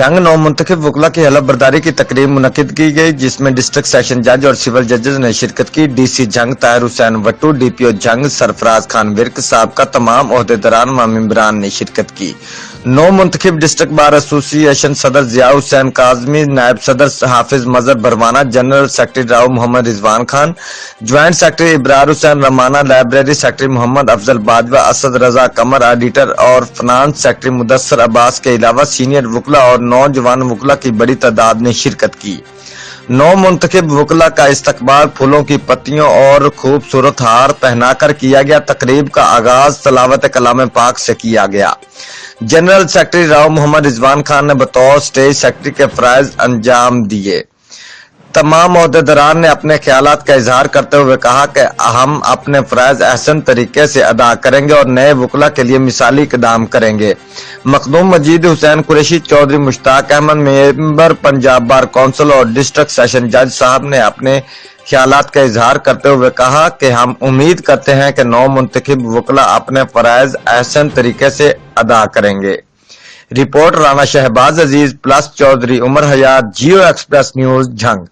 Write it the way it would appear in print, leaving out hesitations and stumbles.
जंग नौ मुंतखब वकला की हलफ बर्दारी की तकरीब मुनक्किद की गई, जिसमें डिस्ट्रिक्ट सेशन जज और सिविल जजेस ने शिरकत की। DC जंग ताहिर हुसैन वट्टू, DPO जंग सरफराज खान विर्क साहब का तमाम ओहदेदारान व मेंबरान ने शिरकत की। नौ मुंतखब डिस्ट्रिक्ट बार एसोसिएशन सदर जिया हुसैन काजमी, नायब सदर Hafiz Mazhar Barwana, general secretary Rao Mohammad Rizwan Khan, joint secretary Ibrar Hussain Ramana, library secretary Mohammad Afzal Bajwa, Asad Raza Qamar, auditor और फाइनेंस सेक्रेटरी मुदस्सर अब्बास के अलावा सीनियर वकला और नौजवान वकला की बड़ी तादाद ने शिरकत की। नौ मुंतखब वकला का इस्तकबाल फूलों की पत्तियों और खूबसूरत हार पहनाकर किया गया। तकरीब का आगाज तलावत कलाम पाक से किया गया। जनरल सेक्रेटरी राव मोहम्मद रिजवान खान ने बतौर स्टेज सेक्रेटरी के फराइज अंजाम दिए। तमाम ओहदेदारान ने अपने ख्यालात का इजहार करते हुए कहा कि हम अपने फराइज अहसन तरीके से अदा करेंगे और नए वकला के लिए मिसाली इक़दाम करेंगे। Makhdoom Majeed Hussain Qureshi, Chaudhry Mushtaq Ahmad, member Punjab bar council और डिस्ट्रिक्ट सेशन जज साहब ने अपने ख्यालात का इजहार करते हुए कहा कि हम उम्मीद करते हैं कि नौ मुंतखब वकला अपने फराइज अहसन तरीके से अदा करेंगे। रिपोर्ट राना शहबाज अजीज प्लस चौधरी उमर हयात, जियो एक्सप्रेस न्यूज, झंग।